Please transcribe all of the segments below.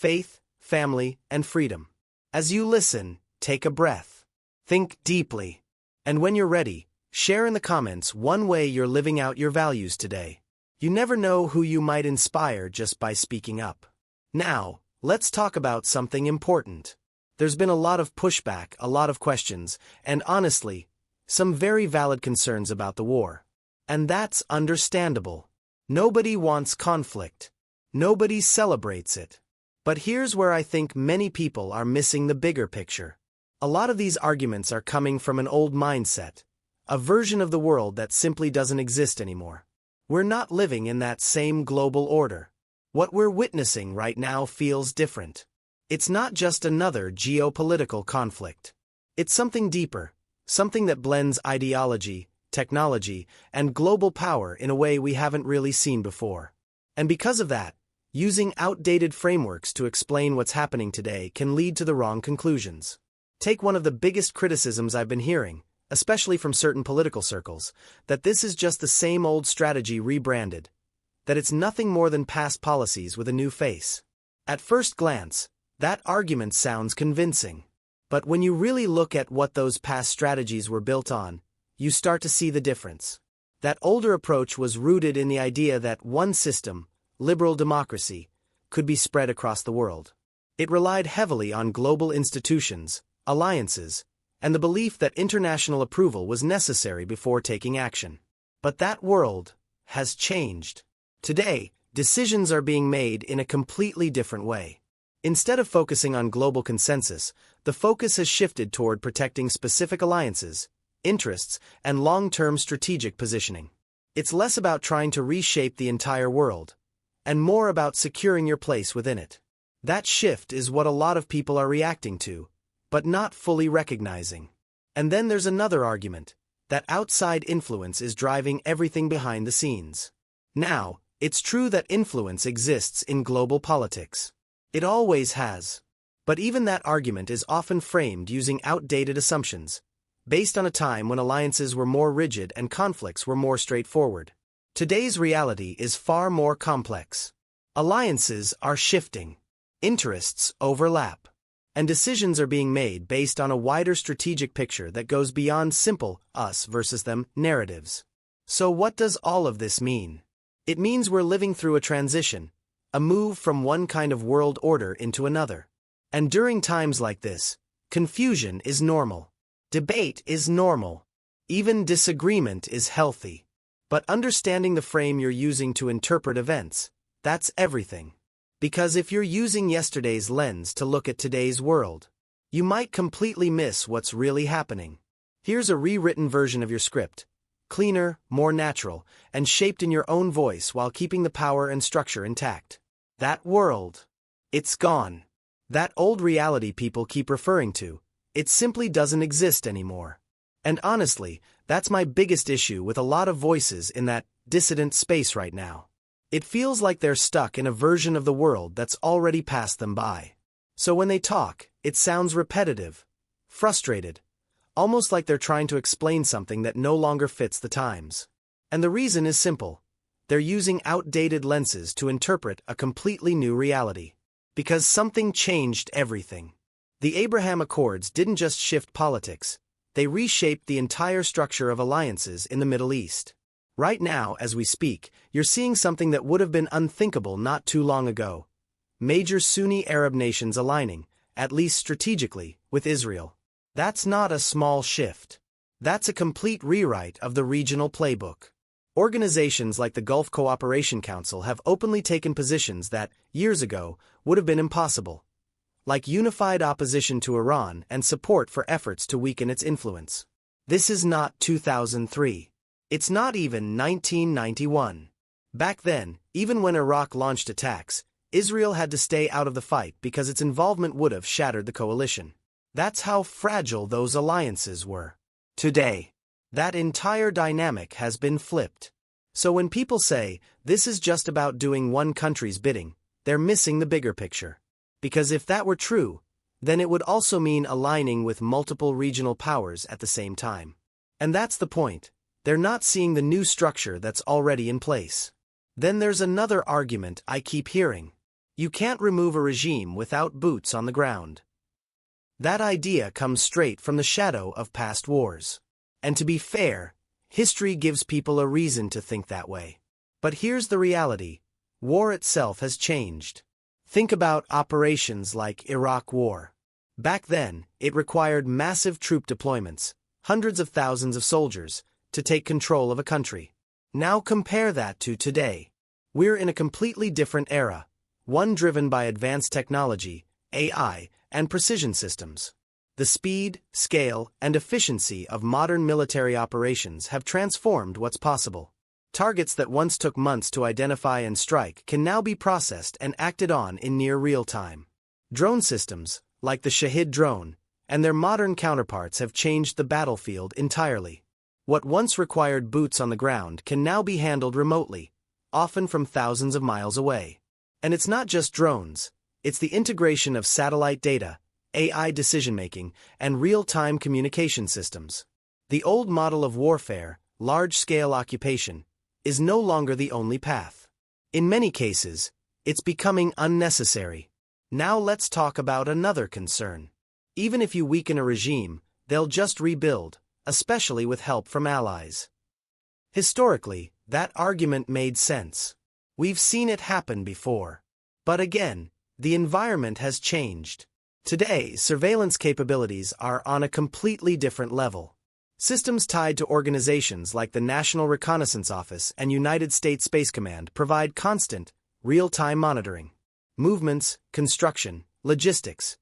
faith, family, and freedom. As you listen, take a breath. Think deeply. And when you're ready, share in the comments one way you're living out your values today. You never know who you might inspire just by speaking up. Now, let's talk about something important. There's been a lot of pushback, a lot of questions, and honestly, some very valid concerns about the war. And that's understandable. Nobody wants conflict. Nobody celebrates it. But here's where I think many people are missing the bigger picture. A lot of these arguments are coming from an old mindset, a version of the world that simply doesn't exist anymore. We're not living in that same global order. What we're witnessing right now feels different. It's not just another geopolitical conflict. It's something deeper, something that blends ideology, technology, and global power in a way we haven't really seen before. And because of that, using outdated frameworks to explain what's happening today can lead to the wrong conclusions. Take one of the biggest criticisms I've been hearing, especially from certain political circles, that this is just the same old strategy rebranded, that it's nothing more than past policies with a new face. At first glance, that argument sounds convincing. But when you really look at what those past strategies were built on, you start to see the difference. That older approach was rooted in the idea that one system, liberal democracy, could be spread across the world. It relied heavily on global institutions, alliances, and the belief that international approval was necessary before taking action. But that world has changed. Today, decisions are being made in a completely different way. Instead of focusing on global consensus, the focus has shifted toward protecting specific alliances, interests, and long-term strategic positioning. It's less about trying to reshape the entire world, and more about securing your place within it. That shift is what a lot of people are reacting to, but not fully recognizing. And then there's another argument, that outside influence is driving everything behind the scenes. Now, it's true that influence exists in global politics. It always has. But even that argument is often framed using outdated assumptions, based on a time when alliances were more rigid and conflicts were more straightforward. Today's reality is far more complex. Alliances are shifting. Interests overlap. And decisions are being made based on a wider strategic picture that goes beyond simple us versus them narratives. So what does all of this mean? It means we're living through a transition, a move from one kind of world order into another. And during times like this, confusion is normal. Debate is normal. Even disagreement is healthy. But understanding the frame you're using to interpret events, that's everything. Because if you're using yesterday's lens to look at today's world, you might completely miss what's really happening. Here's a rewritten version of your script, cleaner, more natural, and shaped in your own voice while keeping the power and structure intact. That world, it's gone. That old reality people keep referring to, it simply doesn't exist anymore. And honestly, that's my biggest issue with a lot of voices in that dissident space right now. It feels like they're stuck in a version of the world that's already passed them by. So when they talk, it sounds repetitive, frustrated, almost like they're trying to explain something that no longer fits the times. And the reason is simple. They're using outdated lenses to interpret a completely new reality. Because something changed everything. The Abraham Accords didn't just shift politics, they reshaped the entire structure of alliances in the Middle East. Right now, as we speak, you're seeing something that would have been unthinkable not too long ago. Major Sunni Arab nations aligning, at least strategically, with Israel. That's not a small shift. That's a complete rewrite of the regional playbook. Organizations like the Gulf Cooperation Council have openly taken positions that, years ago, would have been impossible. Like unified opposition to Iran and support for efforts to weaken its influence. This is not 2003. It's not even 1991. Back then, even when Iraq launched attacks, Israel had to stay out of the fight because its involvement would have shattered the coalition. That's how fragile those alliances were. Today, that entire dynamic has been flipped. So when people say, this is just about doing one country's bidding, they're missing the bigger picture. Because if that were true, then it would also mean aligning with multiple regional powers at the same time. And that's the point. They're not seeing the new structure that's already in place. Then there's another argument I keep hearing. You can't remove a regime without boots on the ground. That idea comes straight from the shadow of past wars. And to be fair, history gives people a reason to think that way. But here's the reality. War itself has changed. Think about operations like Iraq War. Back then, it required massive troop deployments, hundreds of thousands of soldiers, to take control of a country. Now compare that to today. We're in a completely different era, one driven by advanced technology, AI, and precision systems. The speed, scale, and efficiency of modern military operations have transformed what's possible. Targets that once took months to identify and strike can now be processed and acted on in near real time. Drone systems, like the Shahid drone, and their modern counterparts have changed the battlefield entirely. What once required boots on the ground can now be handled remotely, often from thousands of miles away. And it's not just drones, it's the integration of satellite data, AI decision-making, and real-time communication systems. The old model of warfare, large-scale occupation, is no longer the only path. In many cases, it's becoming unnecessary. Now let's talk about another concern. Even if you weaken a regime, they'll just rebuild, especially with help from allies. Historically, that argument made sense. We've seen it happen before. But again, the environment has changed. Today, surveillance capabilities are on a completely different level. Systems tied to organizations like the National Reconnaissance Office and United States Space Command provide constant, real-time monitoring. Movements, construction, logistics.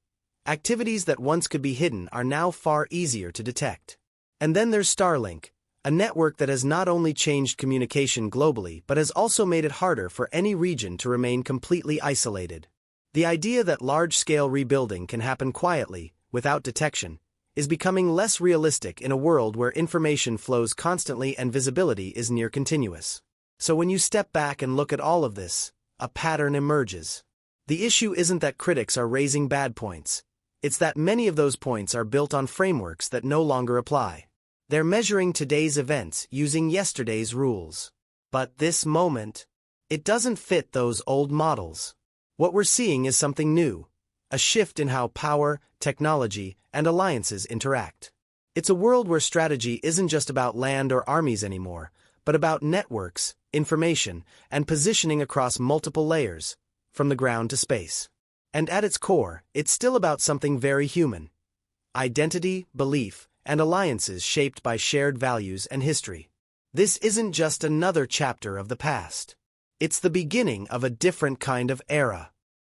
Activities that once could be hidden are now far easier to detect. And then there's Starlink, a network that has not only changed communication globally but has also made it harder for any region to remain completely isolated. The idea that large-scale rebuilding can happen quietly, without detection, is becoming less realistic in a world where information flows constantly and visibility is near continuous. So when you step back and look at all of this, a pattern emerges. The issue isn't that critics are raising bad points. It's that many of those points are built on frameworks that no longer apply. They're measuring today's events using yesterday's rules. But this moment, it doesn't fit those old models. What we're seeing is something new, a shift in how power, technology, and alliances interact. It's a world where strategy isn't just about land or armies anymore, but about networks, information, and positioning across multiple layers, from the ground to space. And at its core, it's still about something very human: identity, belief, and alliances shaped by shared values and history. This isn't just another chapter of the past. It's the beginning of a different kind of era.